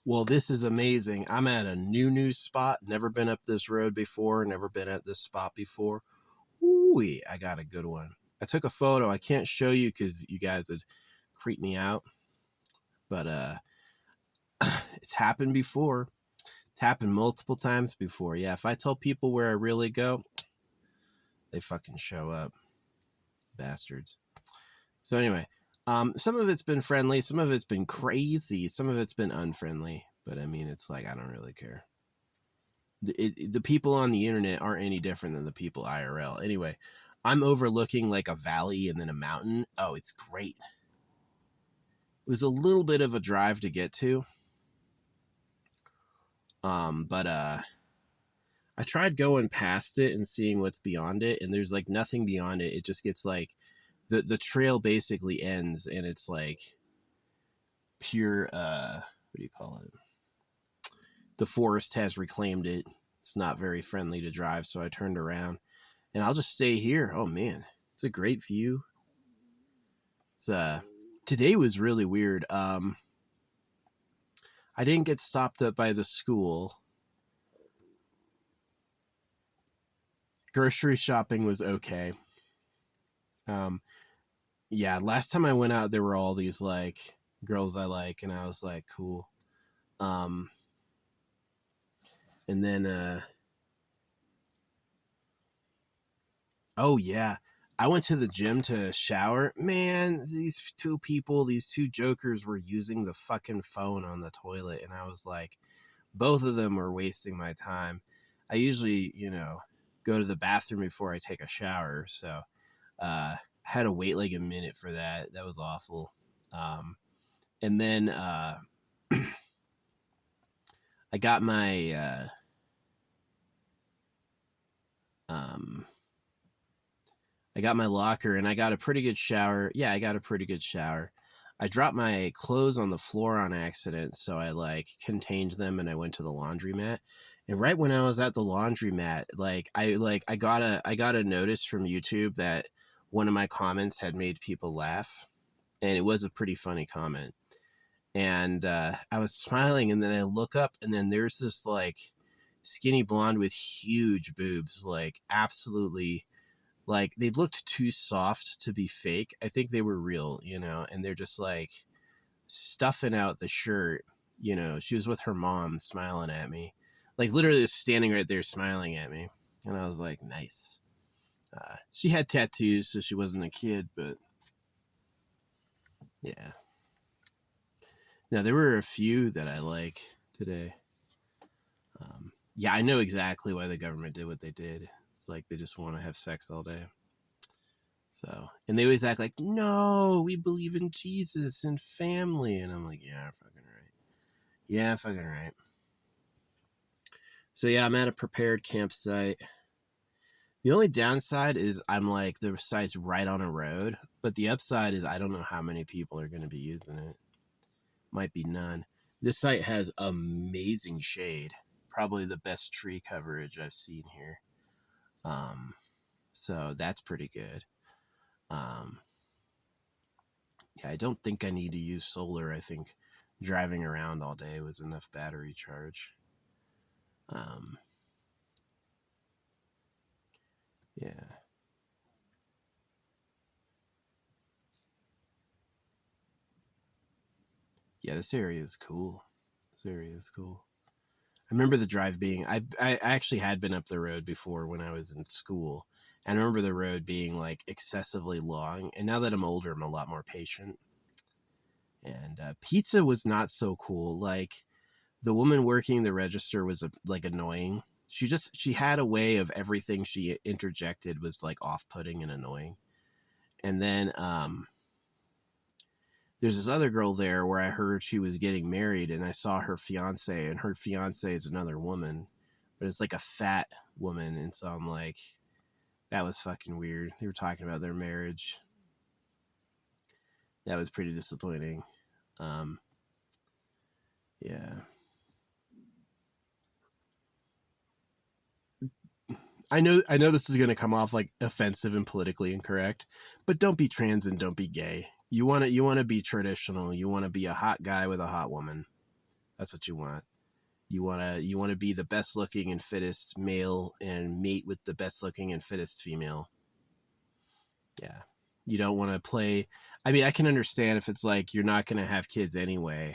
Well, this is amazing. I'm at a new spot. Never been up this road before. Never been at this spot before. Ooh, I got a good one. I took a photo. I can't show you because you guys would creep me out. But it's happened before. It's happened multiple times before. Yeah, if I tell people where I really go, they fucking show up. Bastards. So anyway, some of it's been friendly. Some of it's been crazy. Some of it's been unfriendly. But I mean, it's like, I don't really care. The people on the internet aren't any different than the people IRL. Anyway, I'm overlooking like a valley and then a mountain. Oh, it's great. It was a little bit of a drive to get to. But I tried going past it and seeing what's beyond it, and there's like nothing beyond it. It just gets like the trail basically ends, and it's like pure what do you call it? The forest has reclaimed it. It's not very friendly to drive, so I turned around, and I'll just stay here. Oh man, it's a great view. It's today was really weird. I didn't get stopped up by the school. Grocery shopping was okay. Yeah, last time I went out, there were all these like girls I like, and I was like, cool. And then oh yeah, I went to the gym to shower. Man, these two jokers were using the fucking phone on the toilet, and I was like, both of them were wasting my time. I usually, go to the bathroom before I take a shower, so had to wait like a minute for that. That was awful. And then I got my locker, and I got a pretty good shower. Yeah, I got a pretty good shower. I dropped my clothes on the floor on accident, so I like contained them, and I went to the laundromat. And right when I was at the laundromat, I got a notice from YouTube that one of my comments had made people laugh, and it was a pretty funny comment. And I was smiling, and then I look up, and then there's this like skinny blonde with huge boobs, like absolutely, like they looked too soft to be fake. I think they were real, and they're just like stuffing out the shirt. She was with her mom smiling at me, like literally just standing right there smiling at me. And I was like, nice. She had tattoos, so she wasn't a kid, but yeah. Now, there were a few that I like today. Yeah, I know exactly why the government did what they did. It's like they just want to have sex all day. So, and they always act like, no, we believe in Jesus and family. And I'm like, yeah, fucking right. Yeah, fucking right. So yeah, I'm at a prepared campsite. The only downside is I'm like, the site's right on a road, but the upside is I don't know how many people are going to be using it. Might be none. This site has amazing shade. Probably the best tree coverage I've seen here. So that's pretty good. Yeah, I don't think I need to use solar. I think driving around all day was enough battery charge. Yeah. Yeah, this area is cool. This area is cool. I remember the drive being, I actually had been up the road before when I was in school. And I remember the road being like excessively long. And now that I'm older, I'm a lot more patient. And pizza was not so cool. Like the woman working the register was like annoying. She had a way of everything she interjected was like off-putting and annoying. And then there's this other girl there where I heard she was getting married, and I saw her fiance, and her fiance is another woman, but it's like a fat woman. And so I'm like, that was fucking weird. They were talking about their marriage. That was pretty disappointing. Yeah. I know this is going to come off like offensive and politically incorrect, but don't be trans and don't be gay. You want to be traditional. You want to be a hot guy with a hot woman. That's what you want. You wanna be the best looking and fittest male and mate with the best looking and fittest female. Yeah. You don't want to play. I mean, I can understand if it's like you're not going to have kids anyway,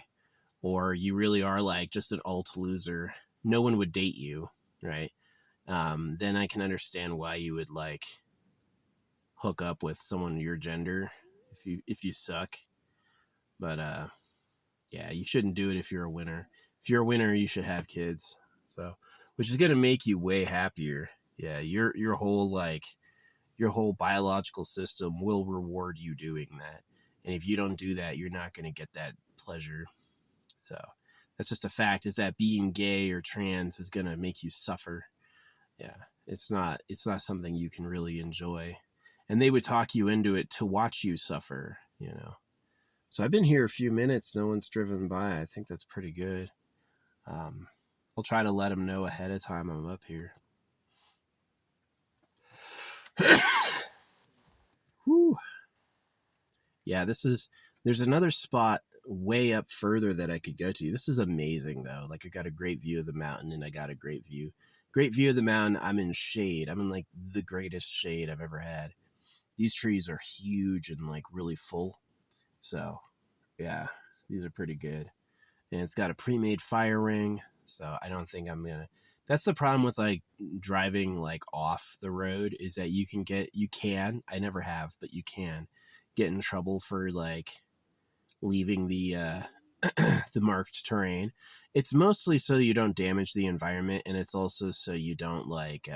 or you really are like just an alt loser. No one would date you, right? Then I can understand why you would like hook up with someone your gender if you suck. But yeah, you shouldn't do it if you're a winner. If you're a winner, you should have kids. So, which is going to make you way happier. Yeah, your whole biological system will reward you doing that. And if you don't do that, you're not going to get that pleasure. So that's just a fact, is that being gay or trans is going to make you suffer. Yeah. It's not something you can really enjoy. And they would talk you into it to watch you suffer. So I've been here a few minutes. No one's driven by. I think that's pretty good. I'll try to let them know ahead of time I'm up here. Whew. Yeah, there's another spot way up further that I could go to. This is amazing though. Like I got a great view of the mountain and I got a great view of the mountain. I'm in shade. I'm in like the greatest shade I've ever had. These trees are huge and like really full. So yeah, these are pretty good. And it's got a pre-made fire ring. So I don't think I'm gonna. That's the problem with like driving like off the road, is that I never have, but you can get in trouble for like leaving the the marked terrain. It's mostly so you don't damage the environment, and it's also so you don't like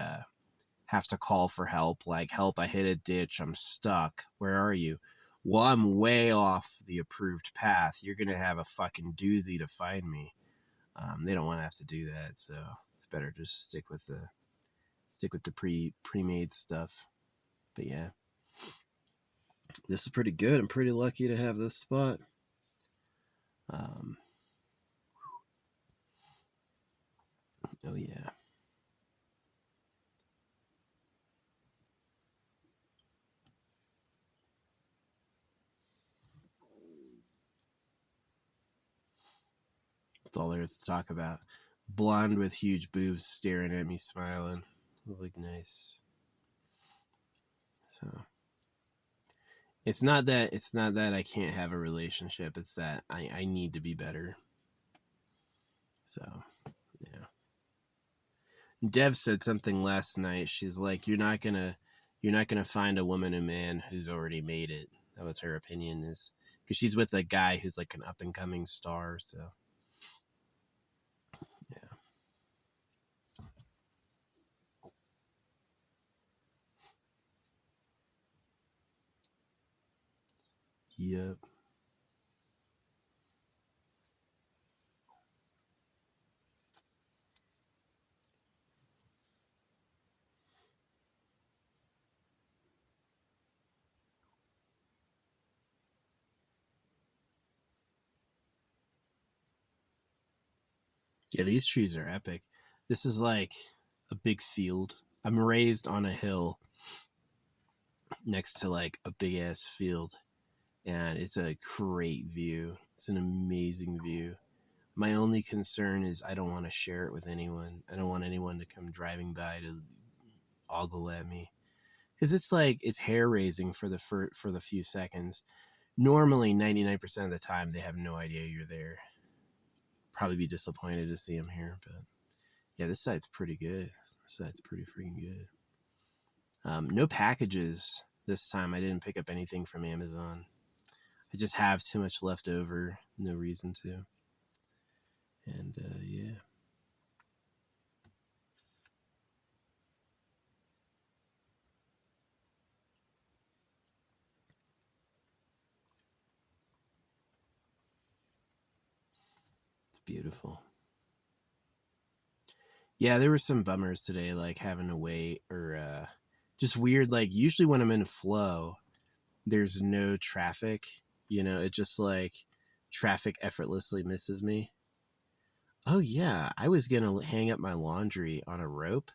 have to call for help. Like, help, I hit a ditch, I'm stuck. Where are you? Well, I'm way off the approved path. You're gonna have a fucking doozy to find me. They don't want to have to do that, so it's better just stick with the pre-made stuff. But yeah, this is pretty good. I'm pretty lucky to have this spot. Oh yeah. That's all there is to talk about. Blonde with huge boobs staring at me, smiling. Look nice. So it's not that I can't have a relationship. It's that I need to be better. So yeah. Dev said something last night. She's like, you're not gonna find a woman, a man who's already made it. That was her opinion, is because she's with a guy who's like an up and coming star. So yeah. Yep. Yeah, these trees are epic. This is like a big field. I'm raised on a hill next to like a big ass field, and it's a great view. It's an amazing view. My only concern is I don't want to share it with anyone. I don't want anyone to come driving by to ogle at me, because it's hair raising for the few seconds. Normally, 99% of the time, they have no idea you're there. Probably be disappointed to see them here, but yeah, this site's pretty good. This site's pretty freaking good. No packages this time. I didn't pick up anything from Amazon. I just have too much left over. No reason to. And yeah. It's beautiful. Yeah, there were some bummers today, like having to wait, or just weird. Like, usually when I'm in flow, there's no traffic. It just like traffic effortlessly misses me. Oh yeah, I was gonna hang up my laundry on a rope,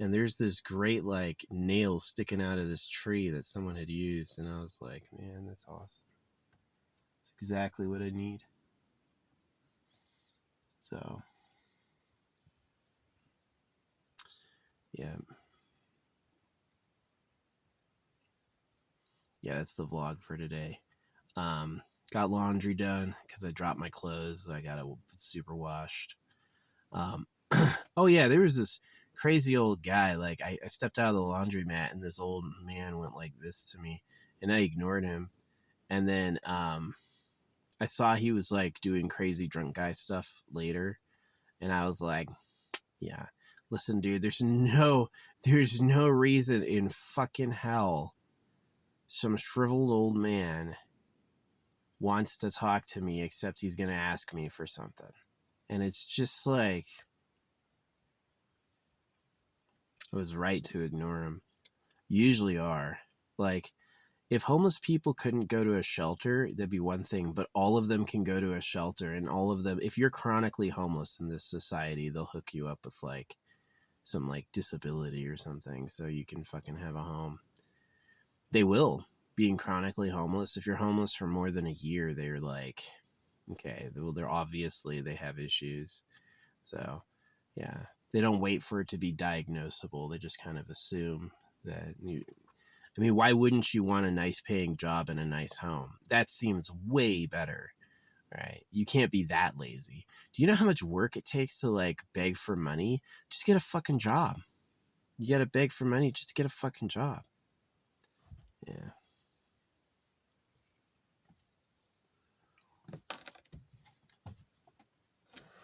and there's this great like nail sticking out of this tree that someone had used, and I was like, man, that's awesome. It's exactly what I need. So, yeah. Yeah, that's the vlog for today. Got laundry done because I dropped my clothes. I got it super washed. Oh yeah, there was this crazy old guy. Like I stepped out of the laundromat and this old man went like this to me, and I ignored him. And then I saw he was like doing crazy drunk guy stuff later, and I was like, yeah, listen, dude, there's no reason in fucking hell some shriveled old man wants to talk to me except he's gonna ask me for something. And it's just like, I was right to ignore him. Usually are. Like, if homeless people couldn't go to a shelter, that'd be one thing, but all of them can go to a shelter, and all of them, if you're chronically homeless in this society, they'll hook you up with like some like disability or something so you can fucking have a home. They will. Being chronically homeless, if you're homeless for more than a year, they're like, okay, well, they're obviously, they have issues. So, yeah, they don't wait for it to be diagnosable. They just kind of assume that you, I mean, why wouldn't you want a nice paying job and a nice home? That seems way better, right? You can't be that lazy. Do you know how much work it takes to like beg for money? Just get a fucking job. You gotta beg for money, just get a fucking job. Yeah.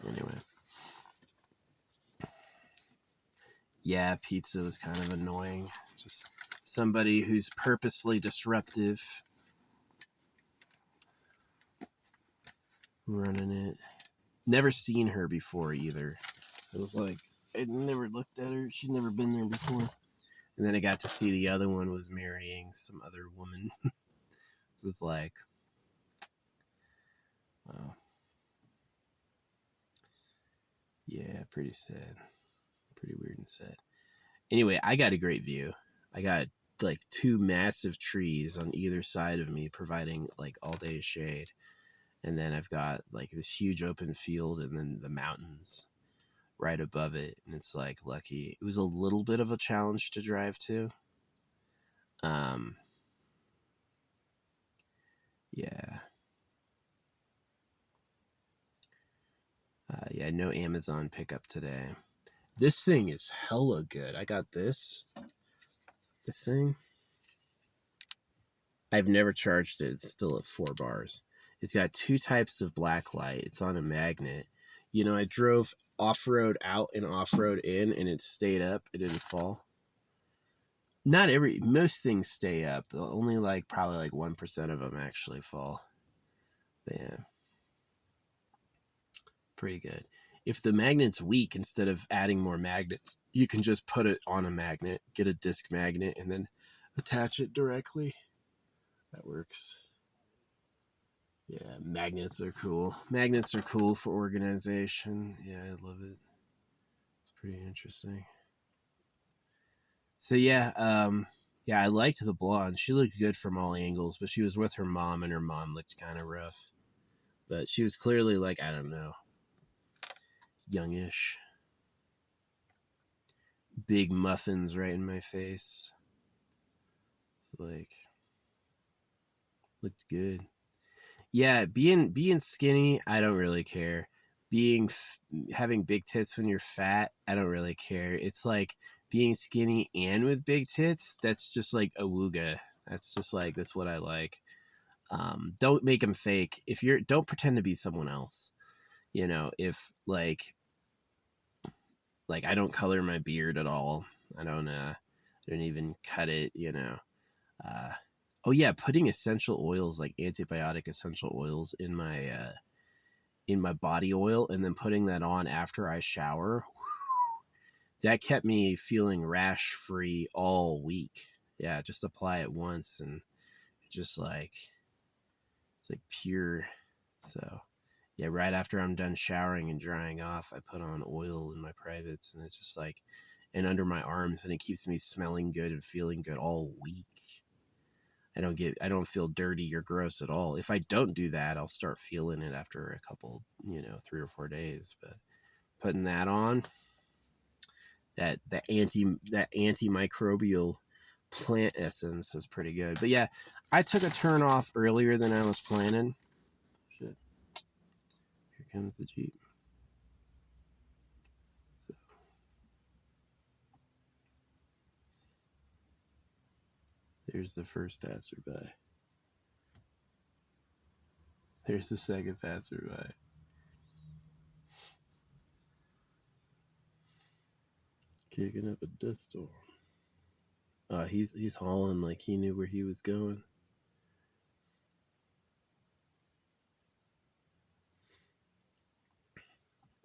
Anyway. Yeah, pizza was kind of annoying. Just somebody who's purposely disruptive running it. Never seen her before either. It was like, I'd never looked at her. She'd never been there before. And then I got to see the other one was marrying some other woman. It was like, wow. Yeah, pretty sad. Pretty weird and sad. Anyway, I got a great view. I got like 2 massive trees on either side of me providing like all day shade. And then I've got like this huge open field and then the mountains right above it. And it's like lucky. It was a little bit of a challenge to drive to. Yeah. Yeah, no Amazon pickup today. This thing is hella good. I got this thing. I've never charged it. It's still at 4 bars. It's got 2 types of black light. It's on a magnet. You know, I drove off-road out and off-road in, and it stayed up. It didn't fall. Most things stay up. Only like probably like 1% of them actually fall. But yeah, pretty good. If the magnet's weak, instead of adding more magnets, you can just put it on a magnet, get a disc magnet, and then attach it directly. That works. Yeah, magnets are cool. Magnets are cool for organization. Yeah, I love it. It's pretty interesting. So yeah, I liked the blonde. She looked good from all angles, but she was with her mom, and her mom looked kind of rough. But she was clearly like, I don't know, youngish. Big muffins right in my face. It's like, looked good. Yeah, being skinny, I don't really care. Having big tits when you're fat, I don't really care. It's like being skinny and with big tits, that's just like a wooga. That's just like, that's what I like. Don't make them fake. Don't pretend to be someone else. You know, if like I don't color my beard at all. I don't even cut it, you know. Uh, oh yeah, putting essential oils like antibiotic essential oils in my body oil and then putting that on after I shower. That kept me feeling rash free all week. Yeah, just apply it once and just like it's like pure. So yeah, right after I'm done showering and drying off, I put on oil in my privates and it's just like and under my arms and it keeps me smelling good and feeling good all week. I don't feel dirty or gross at all. If I don't do that, I'll start feeling it after a couple, 3 or 4 days. But putting that on, that antimicrobial plant essence is pretty good. But yeah, I took a turn off earlier than I was planning. Shit. Here comes the Jeep. So. There's the first passerby. There's the second passerby. Kicking up a dust storm. He's hauling like he knew where he was going.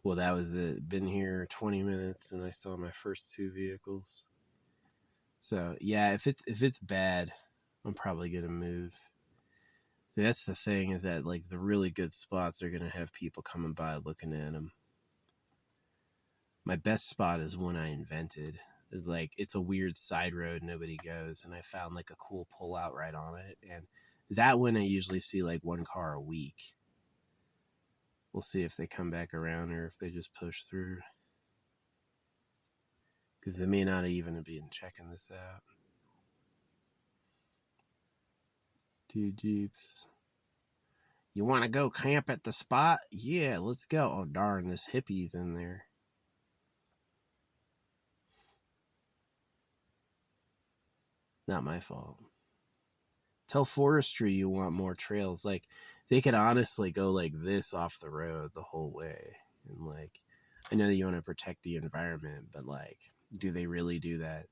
Well, that was it. Been here 20 minutes and I saw my first 2 vehicles. So yeah, if it's bad, I'm probably gonna move. See, that's the thing, is that like the really good spots are gonna have people coming by looking at them. My best spot is one I invented. Like, it's a weird side road nobody goes, and I found like a cool pull out right on it. And that one I usually see like 1 car a week. We'll see if they come back around or if they just push through. Because they may not even have been checking this out. 2 Jeeps. You want to go camp at the spot? Yeah, let's go. Oh, darn, this hippie's in there. Not my fault. Tell forestry you want more trails. Like, they could honestly go like this off the road the whole way. And like, I know that you want to protect the environment, but like, do they really do that?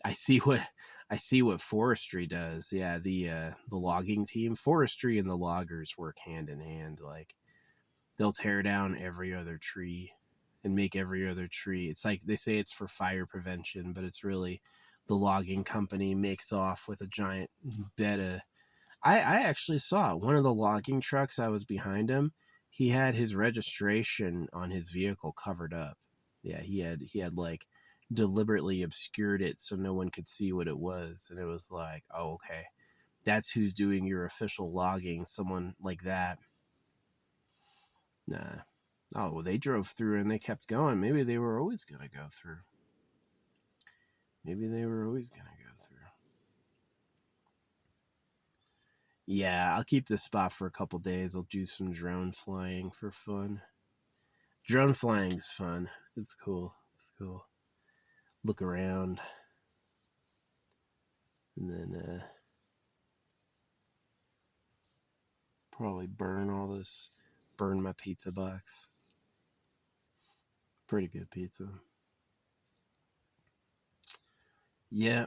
I see what forestry does. Yeah, the logging team, forestry and the loggers work hand in hand. Like, they'll tear down every other tree and make every other tree. It's like they say it's for fire prevention, but it's really the logging company makes off with a giant bed of. I actually saw one of the logging trucks. I was behind him. He had his registration on his vehicle covered up. Yeah, he had like deliberately obscured it so no one could see what it was, and it was like, oh, okay, that's who's doing your official logging. Someone like that. Nah. Oh, well, they drove through and they kept going. Maybe they were always going to go through. Maybe they were always going to go through. Yeah, I'll keep this spot for a couple days. I'll do some drone flying for fun. Drone flying's fun. It's cool. It's cool. Look around. And then probably burn my pizza box. Pretty good pizza. Yeah,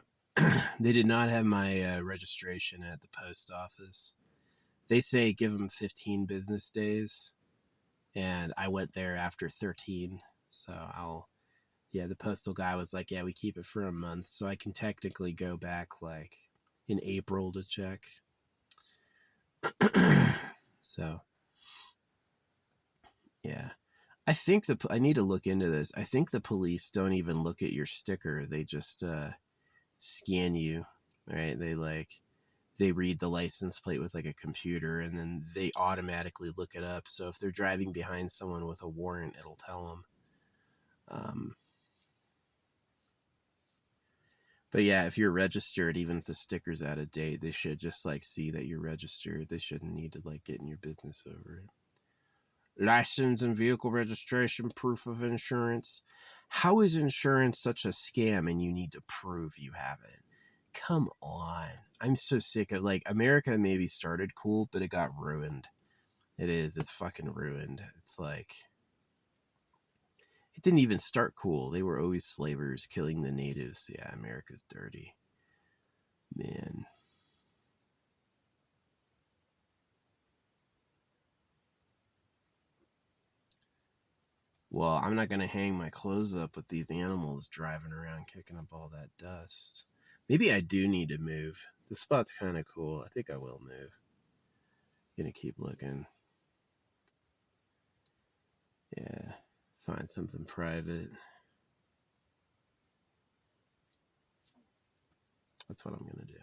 they did not have my registration at the post office. They say give them 15 business days, and I went there after 13. So the postal guy was like, yeah, we keep it for a month, so I can technically go back like in April to check. So, yeah. I need to look into this. I think the police don't even look at your sticker. They just scan you, right? They read the license plate with like a computer, and then they automatically look it up. So if they're driving behind someone with a warrant, it'll tell them. But yeah, if you're registered, even if the sticker's out of date, they should just like see that you're registered. They shouldn't need to like get in your business over it. License and vehicle registration, proof of insurance. How is insurance such a scam and you need to prove you have it? Come on. I'm so sick of, like, America maybe started cool, but it got ruined. It's fucking ruined. It's like, it didn't even start cool. They were always slavers killing the natives. Yeah, America's dirty. Man. Well, I'm not going to hang my clothes up with these animals driving around kicking up all that dust. Maybe I do need to move. The spot's kind of cool. I think I will move. Gonna keep looking. Yeah, find something private. That's what I'm gonna do.